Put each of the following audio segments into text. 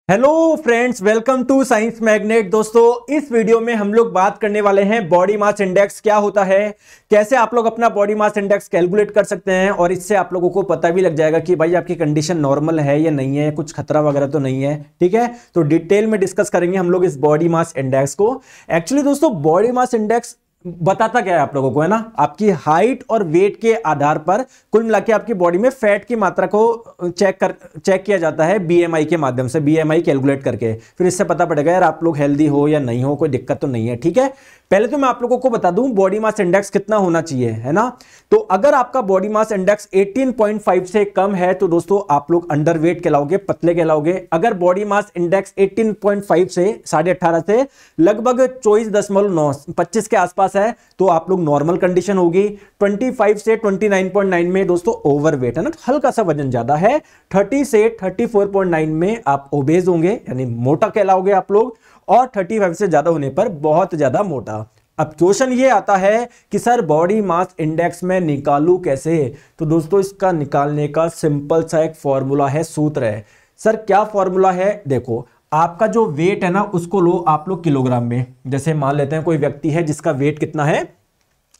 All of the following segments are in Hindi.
Hello friends, welcome to science magnet. दोस्तों, इस वीडियो में हम लोग बात करने वाले हैं बॉडी मास इंडेक्स क्या होता है, कैसे आप लोग अपना बॉडी मास इंडेक्स कैलकुलेट कर सकते हैं और इससे आप लोगों को पता भी लग जाएगा कि भाई आपकी कंडीशन नॉर्मल है या नहीं है, कुछ खतरा वगैरह तो नहीं है। ठीक है, तो डिटेल में डिस्कस करेंगे हम लोग इस बॉडी मास इंडेक्स को। एक्चुअली दोस्तों, बॉडी मास इंडेक्स बताता क्या है आप लोगों को, है ना, आपकी हाइट और वेट के आधार पर कुल मिला के आपकी बॉडी में फैट की मात्रा को चेक किया जाता है बीएमआई के माध्यम से, बीएमआई कैलकुलेट करके। फिर इससे पता पड़ेगा यार आप लोग हेल्दी हो या नहीं हो, कोई दिक्कत तो नहीं है। ठीक है, पहले तो मैं आप लोगों को बता दूं बॉडी मास इंडेक्स कितना होना चाहिए, है ना। तो अगर आपका बॉडी मास इंडेक्स 18.5 से कम है तो दोस्तों आप लोग अंडरवेट कहलाओगे, पतले कहलाओगे। अगर बॉडी मास इंडेक्स 18.5 से 18.5 से लगभग 24.9 25 के आसपास है तो आप लोग नॉर्मल कंडीशन होगी। 25 से 29.9 में दोस्तों ओवरवेट है ना, हल्का सा वजन ज्यादा है। 30 से 34.9 में आप ओबेज होंगे, यानी मोटा कहलाओगे आप लोग। और 35 से ज्यादा होने पर बहुत ज्यादा मोटा। अब क्वेश्चन ये आता है कि सर बॉडी मास इंडेक्स में निकालूं कैसे। तो दोस्तों इसका निकालने का सिंपल सा एक फॉर्मूला है, सूत्र है। सर क्या फॉर्मूला है, देखो आपका जो वेट है ना उसको लो आप लोग किलोग्राम में। जैसे मान लेते हैं कोई व्यक्ति है जिसका वेट कितना है,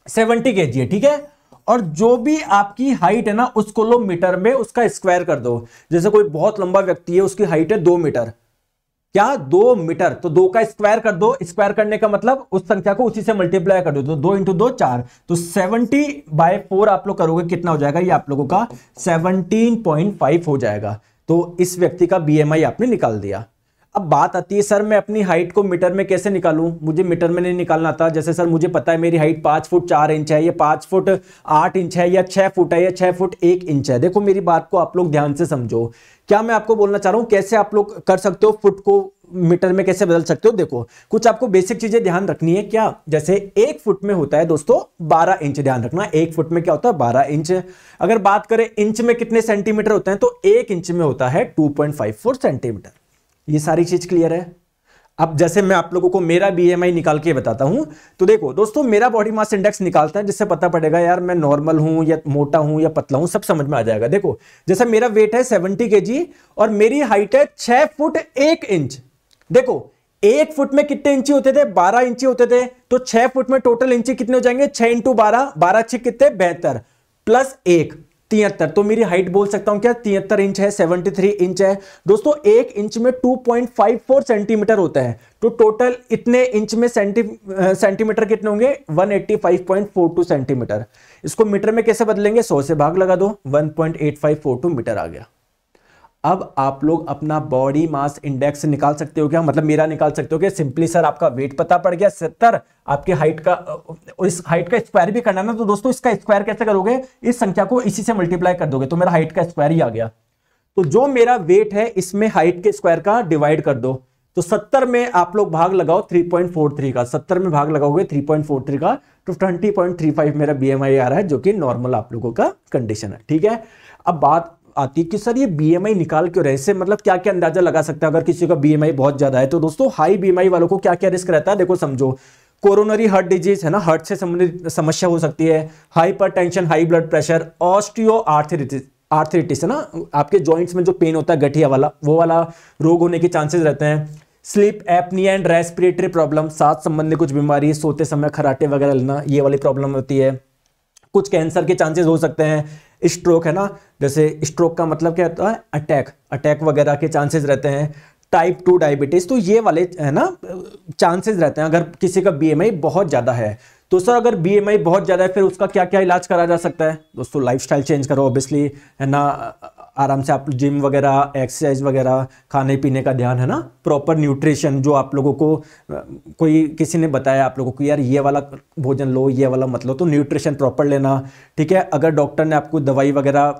70 kg है, ठीक है। और जो भी आपकी हाइट है ना उसको लो मीटर में, उसका स्क्वायर कर दो। जैसे कोई बहुत लंबा व्यक्ति है, उसकी हाइट है 2 मीटर, क्या 2 मीटर, तो 2 का स्क्वायर कर दो। स्क्वायर करने का मतलब उस संख्या को उसी से मल्टीप्लाई कर दो, तो 2 इंटू 2 4, तो 70/4 आप लोग करोगे, कितना हो जाएगा ये आप लोगों का 17.5 हो जाएगा। तो इस व्यक्ति का बीएमआई आपने निकाल दिया। अब बात आती है सर मैं अपनी हाइट को मीटर में कैसे निकालूं, मुझे मीटर में नहीं निकालना था। जैसे सर मुझे पता है मेरी हाइट 5 फुट 4 इंच है, या 5 फुट 8 इंच है, या 6 फुट है, या 6 फुट 1 इंच है। देखो मेरी बात को आप लोग ध्यान से समझो, क्या मैं आपको बोलना चाह रहा हूं, कैसे आप लोग कर सकते हो, फुट को मीटर में कैसे बदल सकते हो। देखो कुछ आपको बेसिक चीजें ध्यान रखनी है। क्या, जैसे 1 फुट में होता है दोस्तों 12 इंच, ध्यान रखना 1 फुट में क्या होता है 12 इंच। अगर बात करें इंच में कितने सेंटीमीटर होते हैं, तो 1 इंच में होता है 2.54 सेंटीमीटर। ये सारी चीज क्लियर है। अब जैसे मैं आप लोगों को मेरा बीएमआई निकाल के बताता हूं, तो देखो दोस्तों मेरा बॉडी मास इंडेक्स निकालता है जिससे पता पड़ेगा यार मैं नॉर्मल हूं या मोटा हूं या पतला हूं, सब समझ में आ जाएगा। देखो जैसे मेरा वेट है 70 kg और मेरी हाइट है 6 फुट 1 इंच। देखो 1 फुट में कितने इंची होते थे, 12 इंची होते थे, तो 6 फुट में टोटल इंची कितने हो जाएंगे, 6 इंटू 12, 12 6 कितने 72 प्लस 1 73। तो मेरी हाइट बोल सकता हूं क्या 73 इंच है, 73 इंच है। दोस्तों 1 इंच में 2.54 सेंटीमीटर होता है, तो टोटल इतने इंच में सेंटीमीटर कितने होंगे 185.42 सेंटीमीटर। इसको मीटर में कैसे बदलेंगे, 100 से भाग लगा दो, 1.8542 मीटर आ गया। अब आप लोग अपना बॉडी मास इंडेक्स निकाल सकते हो क्या, मतलब मेरा निकाल सकते हो क्या। सिंपली सर आपका वेट पता पड़ गया 70, आपकी हाइट का, इस हाइट का स्क्वायर भी करना ना, तो दोस्तों इसका स्क्वायर कैसे करोगे, इस संख्या को इसी से मल्टीप्लाई कर दोगे तो मेरा हाइट का स्क्वायर ही आ गया। तो जो मेरा वेट है इसमें हाइट के स्क्वायर का डिवाइड कर दो, तो 70 में आप लोग भाग लगाओ 3.43 का, 70 में भाग लगाओगे 3.43 का, तो 20.35 मेरा बीएमआई आ रहा है, जो कि नॉर्मल आप लोगों का कंडीशन है। ठीक है, अब बात आती है कि सर ये बीएमआई निकाल क्यों रहे, इससे मतलब क्या क्या अंदाजा लगा सकता है अगर किसी का बीएमआई बहुत ज्यादा है। तो दोस्तों हाई बीएमआई वालों को क्या क्या रिस्क रहता है, देखो समझो। कोरोनरी हार्ट डिजीज है ना, हार्ट से संबंधित समस्या हो सकती है, hypertension, high blood pressure, osteo arthritis है ना, आपके जॉइंट्स में जो पेन होता है गठिया वाला, वो वाला रोग होने के चांसेस रहते हैं। Sleep apnoea and respiratory problem, सांस संबंधी कुछ बीमारी, सोते समय खराटे वगैरह लेना, ये वाली प्रॉब्लम होती है। कुछ कैंसर के चांसेस हो सकते हैं, स्ट्रोक है ना, जैसे स्ट्रोक का मतलब क्या होता है, अटैक वगैरह के चांसेस रहते हैं। टाइप 2 डायबिटीज, तो ये वाले है ना चांसेस रहते हैं अगर किसी का बीएमआई बहुत ज्यादा है। तो सर अगर बीएमआई बहुत ज्यादा है फिर उसका क्या क्या इलाज करा जा सकता है, दोस्तों लाइफस्टाइल चेंज करो ऑब्वियसली, है ना, आराम से आप जिम वगैरह, एक्सरसाइज वगैरह, खाने पीने का ध्यान, है ना, प्रॉपर न्यूट्रिशन, जो आप लोगों को कोई किसी ने बताया आप लोगों को यार ये वाला भोजन लो, ये वाला मत लो, तो न्यूट्रिशन प्रॉपर लेना। ठीक है, अगर डॉक्टर ने आपको दवाई वगैरह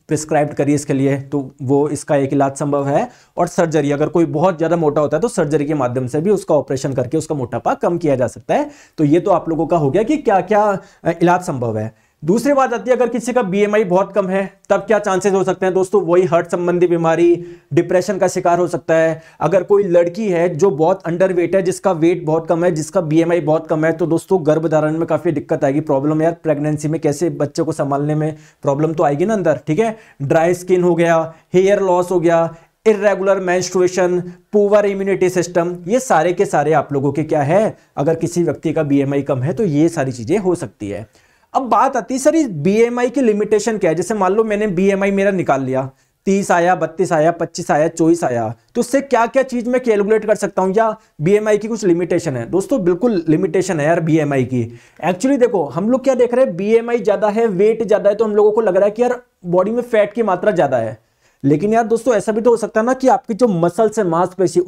प्रिस्क्राइब करी इसके लिए तो वो इसका एक इलाज संभव है। और सर्जरी, अगर कोई बहुत ज्यादा मोटा होता है तो सर्जरी के माध्यम से भी उसका ऑपरेशन करके उसका मोटापा कम किया जा सकता है। तो ये तो आप लोगों का हो गया कि क्या क्या इलाज संभव है। दूसरी बात आती है अगर किसी का बीएमआई बहुत कम है तब क्या चांसेस हो सकते हैं, दोस्तों वही हार्ट संबंधी बीमारी, डिप्रेशन का शिकार हो सकता है। अगर कोई लड़की है जो बहुत अंडरवेट है, जिसका वेट बहुत कम है, जिसका बीएमआई बहुत कम है, तो दोस्तों गर्भधारण में काफी दिक्कत आएगी, प्रॉब्लम यार, प्रेगनेंसी में कैसे बच्चे को संभालने में प्रॉब्लम तो आएगी ना अंदर। ठीक है, ड्राई स्किन हो गया, हेयर लॉस हो गया, irregular menstruation, poor immunity system, ये सारे के सारे आप लोगों के क्या है, अगर किसी व्यक्ति का बीएमआई कम है तो ये सारी चीजें हो सकती है। अब बात आती है सर इस बीएमआई की लिमिटेशन क्या है। जैसे मान लो मैंने बीएमआई मेरा निकाल लिया, 30 आया, 32 आया, 25 आया, 24 आया, तो उससे क्या क्या चीज मैं कैलकुलेट कर सकता हूं, या बीएमआई की कुछ लिमिटेशन है? दोस्तों बिल्कुल लिमिटेशन है यार बीएमआई की। एक्चुअली देखो हम लोग क्या देख रहे हैं, बीएमआई ज्यादा है, वेट ज्यादा है, तो हम लोगों को लग रहा है कि यार बॉडी में फैट की मात्रा ज्यादा है। लेकिन यार दोस्तों ऐसा भी तो हो सकता है ना कि आपकी जो मसल्स है, मांसपेशी,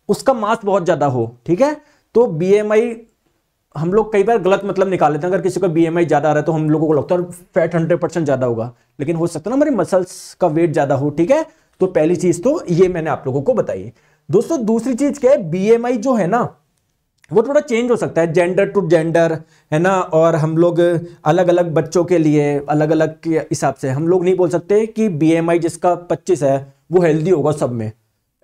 उसका मास बहुत ज्यादा हो, ठीक है। तो बीएमआई हम लोग कई बार गलत मतलब निकाल लेते हैं। अगर किसी का बीएमआई ज्यादा आ रहा है तो हम लोगों को लगता है फैट 100% ज्यादा होगा, लेकिन हो सकता है ना हमारी मसल्स का वेट ज्यादा हो, ठीक है। तो पहली चीज तो ये मैंने आप लोगों को बताई। दोस्तों दूसरी चीज क्या है, बीएमआई जो है ना वो थोड़ा चेंज हो सकता है जेंडर टू जेंडर, है ना। और हम लोग अलग अलग बच्चों के लिए अलग अलग के हिसाब से हम लोग नहीं बोल सकते कि बीएमआई जिसका 25 है वो हेल्दी होगा सब में।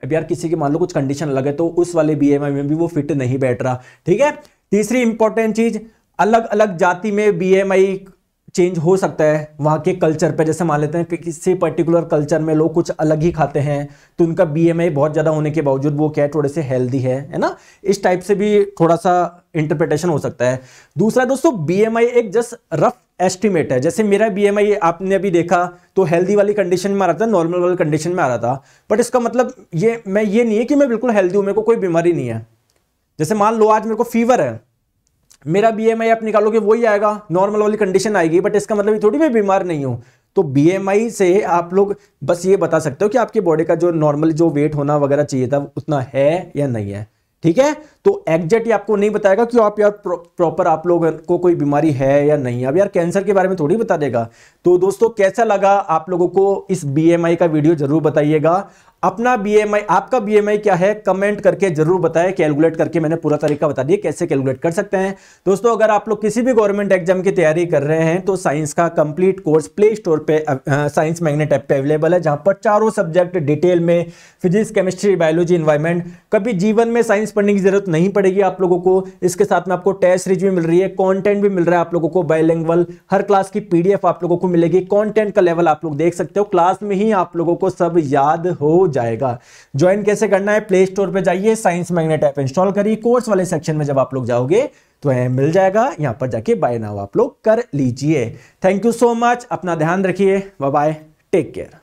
अब यार किसी की मान लो कुछ कंडीशन अलग है तो उस वाले बीएमआई में भी वो फिट नहीं बैठ रहा, ठीक है। तीसरी इंपॉर्टेंट चीज, अलग अलग जाति में बीएमआई चेंज हो सकता है वहां के कल्चर पे। जैसे मान लेते हैं कि किसी पर्टिकुलर कल्चर में लोग कुछ अलग ही खाते हैं तो उनका बीएमआई बहुत ज्यादा होने के बावजूद वो क्या थोड़े से हेल्दी है ना। इस टाइप से भी थोड़ा सा इंटरप्रिटेशन हो सकता है। दूसरा दोस्तों, बीएमआई एक जस्ट रफ एस्टिमेट है। जैसे मेरा बीएमआई आपने अभी देखा तो हेल्दी वाली कंडीशन में आ रहा था, नॉर्मल वाली कंडीशन में आ रहा था, बट इसका मतलब ये नहीं है कि मैं बिल्कुल हेल्दी हूं, मेरे को कोई बीमारी नहीं है। जैसे मान लो आज मेरे को फीवर है, मेरा बीएमआई आप निकालोगे वही आएगा, नॉर्मल वाली कंडीशन आएगी, बट इसका मतलब ये थोड़ी मैं बीमार नहीं हूं। तो बीएमआई से आप लोग बस ये बता सकते हो कि आपकी बॉडी का जो नॉर्मल जो वेट होना वगैरह चाहिए था उतना है या नहीं है, ठीक है। तो एग्जैक्ट आपको नहीं बताएगा कि आप यार प्रॉपर आप लोगों को कोई बीमारी है या नहीं। अब यार कैंसर के बारे में थोड़ी बता देगा। तो दोस्तों कैसा लगा आप लोगों को इस बीएमआई का वीडियो जरूर बताइएगा। अपना बीएमआई, आपका बीएमआई क्या है कमेंट करके जरूर बताएं। कैलकुलेट करके मैंने पूरा तरीका बता दिया कैसे कैलकुलेट कर सकते हैं। दोस्तों अगर आप लोग किसी भी गवर्नमेंट एग्जाम की तैयारी कर रहे हैं तो साइंस का कंप्लीट कोर्स प्ले स्टोर पे साइंस मैग्नेट ऐप पे अवेलेबल है, जहां पर चारों सब्जेक्ट डिटेल में, फिजिक्स, केमिस्ट्री, बायोलॉजी, एनवायरमेंट, कभी जीवन में साइंस पढ़ने की जरूरत नहीं पड़ेगी आप लोगों को। इसके साथ में आपको टेस्ट सीरीज भी मिल रही है, कंटेंट भी मिल रहा है आप लोगों को बाइलिंगुअल, हर क्लास की पीडीएफ आप लोगों को मिलेगी। कंटेंट का लेवल आप लोग देख सकते हो, क्लास में ही आप लोगों को सब याद हो जाएगा। ज्वाइन कैसे करना है, प्ले स्टोर पे जाइए, साइंस मैग्नेट ऐप इंस्टॉल करिए, कोर्स वाले सेक्शन में जब आप लोग जाओगे तो मिल जाएगा, यहां पर जाके बाय नाउ आप लोग कर लीजिए। थैंक यू सो मच, अपना ध्यान रखिए, बाय बाय, टेक केयर।